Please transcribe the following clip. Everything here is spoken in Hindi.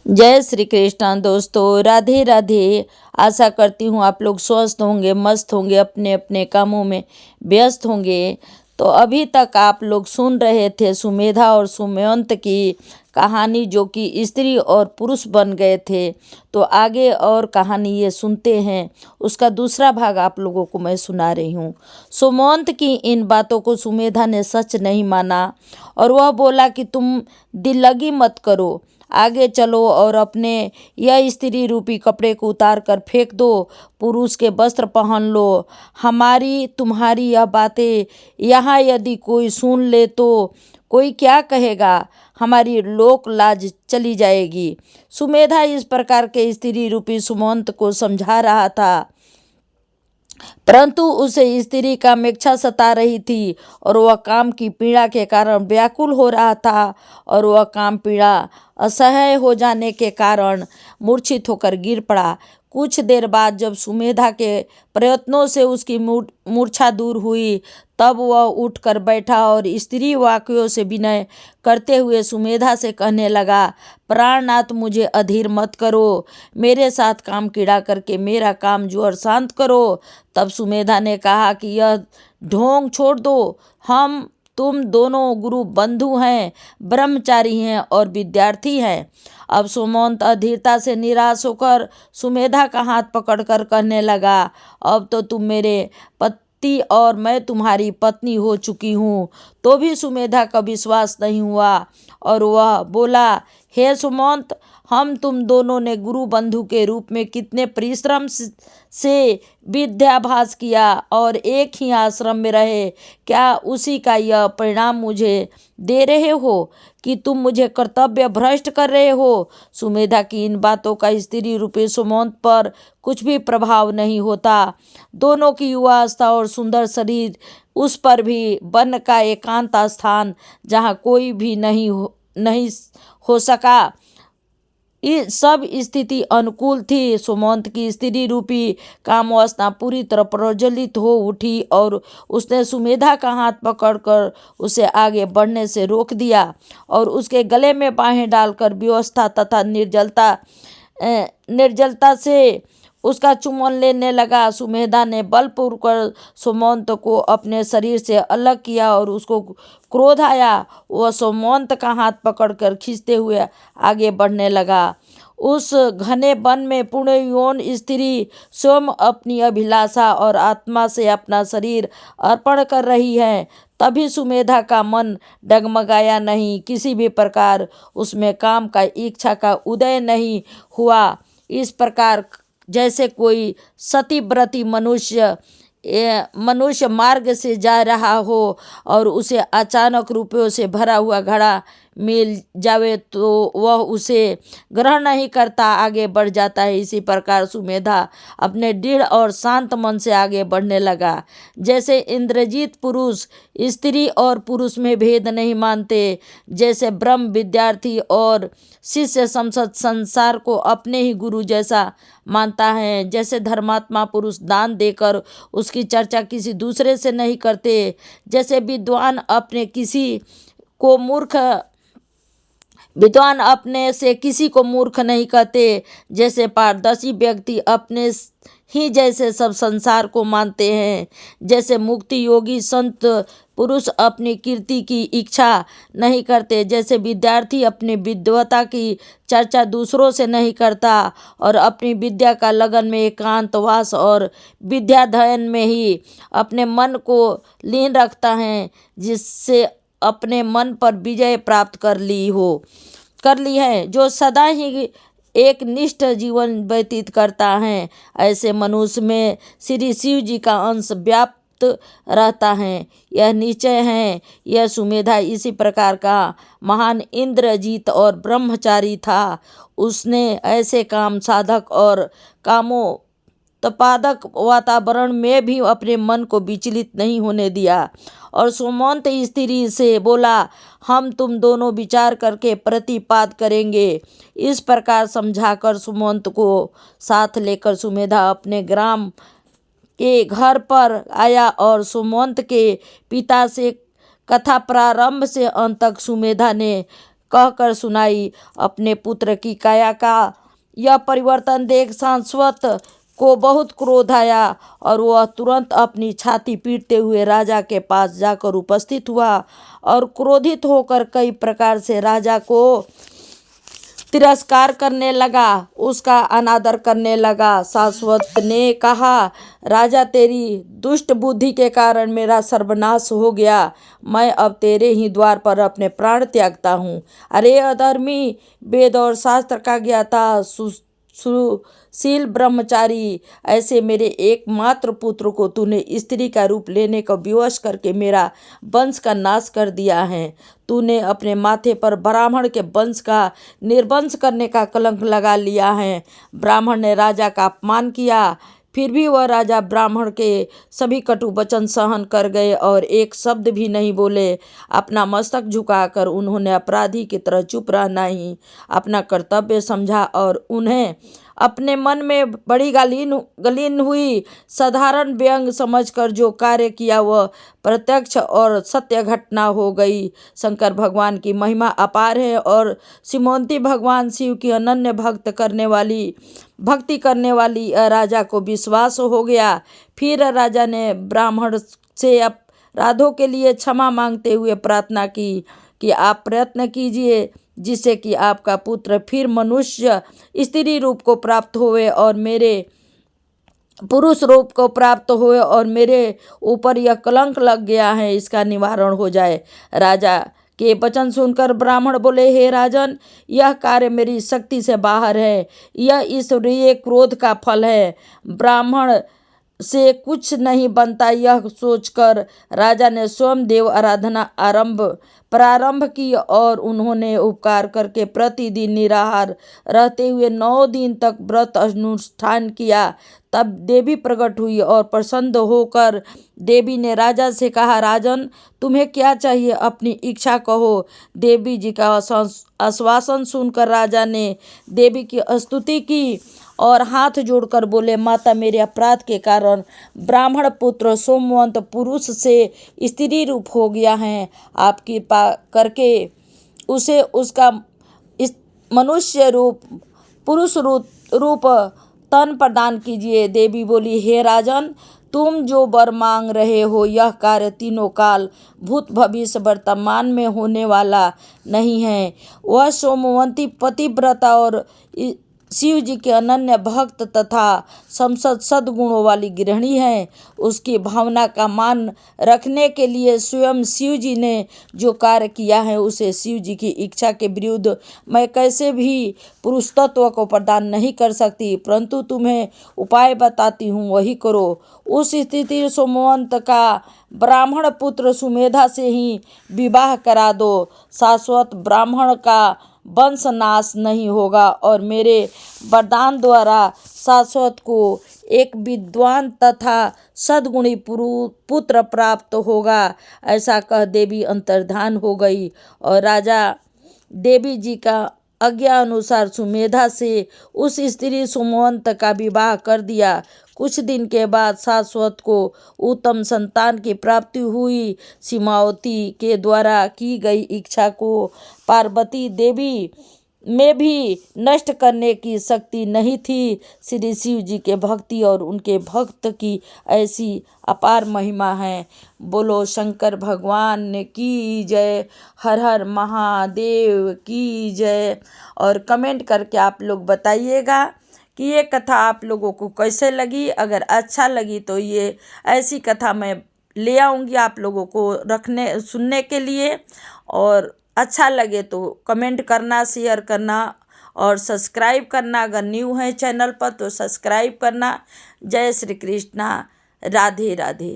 जय श्री कृष्ण दोस्तों, राधे राधे। आशा करती हूँ आप लोग स्वस्थ होंगे, मस्त होंगे, अपने अपने कामों में व्यस्त होंगे। तो अभी तक आप लोग सुन रहे थे सुमेधा और सुमंत की कहानी, जो कि स्त्री और पुरुष बन गए थे। तो आगे और कहानी ये सुनते हैं, उसका दूसरा भाग आप लोगों को मैं सुना रही हूँ। सुमंत की इन बातों को सुमेधा ने सच नहीं माना और वह बोला कि तुम दिल्लगी मत करो, आगे चलो और अपने यह स्त्री रूपी कपड़े को उतार कर फेंक दो, पुरुष के वस्त्र पहन लो। हमारी तुम्हारी यह बातें यहाँ यदि कोई सुन ले तो कोई क्या कहेगा, हमारी लोक लाज चली जाएगी। सुमेधा इस प्रकार के स्त्री रूपी सुमंत को समझा रहा था, परंतु उसे स्त्री का मेच्छा सता रही थी और वह काम की पीड़ा के कारण व्याकुल हो रहा था और वह काम पीड़ा असह्य हो जाने के कारण मूर्छित होकर गिर पड़ा। कुछ देर बाद जब सुमेधा के प्रयत्नों से उसकी मूर्छा दूर हुई, तब वह उठकर बैठा और स्त्री वाक्यों से विनय करते हुए सुमेधा से कहने लगा, प्राणनाथ मुझे अधीर मत करो, मेरे साथ काम कीड़ा करके मेरा काम जोर शांत करो। तब सुमेधा ने कहा कि यह ढोंग छोड़ दो, हम तुम दोनों गुरु बंधु हैं, ब्रह्मचारी हैं और विद्यार्थी हैं। अब सुमंत अधीरता से निराश होकर सुमेधा का हाथ पकड़कर कहने लगा, अब तो तुम मेरे पति और मैं तुम्हारी पत्नी हो चुकी हूँ। तो भी सुमेधा का विश्वास नहीं हुआ और वह बोला, हे सुमंत, हम तुम दोनों ने गुरु बंधु के रूप में कितने परिश्रम से विद्याभ्यास किया और एक ही आश्रम में रहे, क्या उसी का यह परिणाम मुझे दे रहे हो कि तुम मुझे कर्तव्य भ्रष्ट कर रहे हो। सुमेधा की इन बातों का स्त्री रूपी सुमंत पर कुछ भी प्रभाव नहीं होता। दोनों की युवावस्था और सुंदर शरीर, उस पर भी वन का एकांत स्थान जहाँ कोई भी नहीं हो सका, ये सब स्थिति अनुकूल थी। सुमंत की स्त्री रूपी कामवासना पूरी तरह प्रज्वलित हो उठी और उसने सुमेधा का हाथ पकड़कर उसे आगे बढ़ने से रोक दिया और उसके गले में बाहें डालकर व्यवस्था तथा निर्जलता से उसका चुम्बन लेने लगा। सुमेधा ने बलपूर्वक सुमंत को अपने शरीर से अलग किया और उसको क्रोध आया। वह सुमंत का हाथ पकड़कर खींचते हुए आगे बढ़ने लगा। उस घने वन में पूर्ण यौन स्त्री स्वयं अपनी अभिलाषा और आत्मा से अपना शरीर अर्पण कर रही है। तभी सुमेधा का मन डगमगाया नहीं, किसी भी प्रकार उसमें काम का इच्छा का उदय नहीं हुआ। इस प्रकार जैसे कोई सतीव्रती मनुष्य मार्ग से जा रहा हो और उसे अचानक रुपयों से भरा हुआ घड़ा मिल जावे तो वह उसे ग्रहण नहीं करता, आगे बढ़ जाता है। इसी प्रकार सुमेधा अपने दृढ़ और शांत मन से आगे बढ़ने लगा। जैसे इंद्रजीत पुरुष स्त्री और पुरुष में भेद नहीं मानते, जैसे ब्रह्म विद्यार्थी और शिष्य संसार को अपने ही गुरु जैसा मानता है, जैसे धर्मात्मा पुरुष दान देकर उसकी चर्चा किसी दूसरे से नहीं करते, जैसे विद्वान अपने से किसी को मूर्ख नहीं कहते, जैसे पारदर्शी व्यक्ति अपने ही जैसे सब संसार को मानते हैं, जैसे मुक्ति योगी संत पुरुष अपनी कीर्ति की इच्छा नहीं करते, जैसे विद्यार्थी अपनी विद्वता की चर्चा दूसरों से नहीं करता और अपनी विद्या का लगन में एकांतवास और विद्याध्ययन में ही अपने मन को लीन रखता है, जिससे अपने मन पर विजय प्राप्त कर ली है, जो सदा ही एक निष्ठ जीवन व्यतीत करता है। ऐसे मनुष्य में श्री शिव जी का अंश व्याप्त रहता है, यह निश्चय है। यह सुमेधा इसी प्रकार का महान इंद्रजीत और ब्रह्मचारी था। उसने ऐसे काम साधक और कामों उत्पादक वातावरण में भी अपने मन को विचलित नहीं होने दिया और सुमंत स्त्री से बोला, हम तुम दोनों विचार करके प्रतिपाद करेंगे। इस प्रकार समझाकर सुमंत को साथ लेकर सुमेधा अपने ग्राम के घर पर आया और सुमंत के पिता से कथा प्रारंभ से अंत तक सुमेधा ने कहकर सुनाई। अपने पुत्र की काया का यह परिवर्तन देख शाश्वत को बहुत क्रोध आया और वह तुरंत अपनी छाती पीटते हुए राजा के पास जाकर उपस्थित हुआ और क्रोधित होकर कई प्रकार से राजा को तिरस्कार करने लगा, उसका अनादर करने लगा। शाश्वत ने कहा, राजा, तेरी दुष्ट बुद्धि के कारण मेरा सर्वनाश हो गया। मैं अब तेरे ही द्वार पर अपने प्राण त्यागता हूँ। अरे अधर्मी, वेद और शास्त्र का ज्ञाता, सुशील ब्रह्मचारी, ऐसे मेरे एकमात्र पुत्र को तूने स्त्री का रूप लेने का विवश करके मेरा वंश का नाश कर दिया है। तूने अपने माथे पर ब्राह्मण के वंश का निर्वंश करने का कलंक लगा लिया है। ब्राह्मण ने राजा का अपमान किया, फिर भी वह राजा ब्राह्मण के सभी कटु वचन सहन कर गए और एक शब्द भी नहीं बोले। अपना मस्तक झुकाकर उन्होंने अपराधी की तरह चुप रहना ही अपना कर्तव्य समझा और उन्हें अपने मन में बड़ी गलीन हुई साधारण व्यंग समझकर जो कार्य किया वह प्रत्यक्ष और सत्य घटना हो गई। शंकर भगवान की महिमा अपार है और शिवमंती भगवान शिव की अनन्य भक्ति करने वाली राजा को विश्वास हो गया। फिर राजा ने ब्राह्मण से अपराधों के लिए क्षमा मांगते हुए प्रार्थना की कि आप प्रयत्न कीजिए जिससे कि आपका पुत्र फिर मनुष्य स्त्री रूप को प्राप्त होवे और मेरे पुरुष रूप को प्राप्त हुए और मेरे ऊपर यह कलंक लग गया है इसका निवारण हो जाए। राजा के वचन सुनकर ब्राह्मण बोले, हे राजन, यह कार्य मेरी शक्ति से बाहर है, यह ईश्वरीय क्रोध का फल है, ब्राह्मण से कुछ नहीं बनता। यह सोचकर राजा ने स्वयं देव आराधना प्रारंभ की और उन्होंने उपकार करके प्रतिदिन निराहार रहते हुए 9 दिन तक व्रत अनुष्ठान किया। तब देवी प्रकट हुई और प्रसन्न होकर देवी ने राजा से कहा, राजन, तुम्हें क्या चाहिए, अपनी इच्छा कहो। देवी जी का आश्वासन सुनकर राजा ने देवी की स्तुति की और हाथ जोड़कर बोले, माता, मेरे अपराध के कारण ब्राह्मण पुत्र सोमवंत पुरुष से स्त्री रूप हो गया है। आप कृपा करके उसे उसका मनुष्य रूप पुरुष रूप तन प्रदान कीजिए। देवी बोली, हे राजन, तुम जो वर मांग रहे हो यह कार्य तीनों काल भूत भविष्य वर्तमान में होने वाला नहीं है। वह सोमवंती पतिव्रता और शिव जी के अनन्य भक्त तथा सद्गुणों वाली गृहिणी है। उसकी भावना का मान रखने के लिए स्वयं शिव जी ने जो कार्य किया है उसे शिव जी की इच्छा के विरुद्ध मैं कैसे भी पुरुष तत्व को प्रदान नहीं कर सकती, परंतु तुम्हें उपाय बताती हूँ, वही करो। उस स्थिति सोमवंत का ब्राह्मण पुत्र सुमेधा से ही विवाह करा दो। शाश्वत ब्राह्मण का वंश नाश नहीं होगा और मेरे वरदान द्वारा शाश्वत को एक विद्वान तथा सद्गुणी पुत्र प्राप्त होगा। ऐसा कह देवी अंतर्धान हो गई और राजा देवी जी का आज्ञा अनुसार सुमेधा से उस स्त्री सोमवंत का विवाह कर दिया। कुछ दिन के बाद शाश्वत को उत्तम संतान की प्राप्ति हुई। सीमावती के द्वारा की गई इच्छा को पार्वती देवी में भी नष्ट करने की शक्ति नहीं थी। श्री शिव जी के भक्ति और उनके भक्त की ऐसी अपार महिमा है। बोलो शंकर भगवान की जय, हर हर महादेव की जय। और कमेंट करके आप लोग बताइएगा कि ये कथा आप लोगों को कैसे लगी। अगर अच्छा लगी तो ये ऐसी कथा मैं ले आऊँगी आप लोगों को सुनने के लिए। और अच्छा लगे तो कमेंट करना, शेयर करना और सब्सक्राइब करना। अगर न्यू है चैनल पर तो सब्सक्राइब करना। जय श्री कृष्णा, राधे राधे।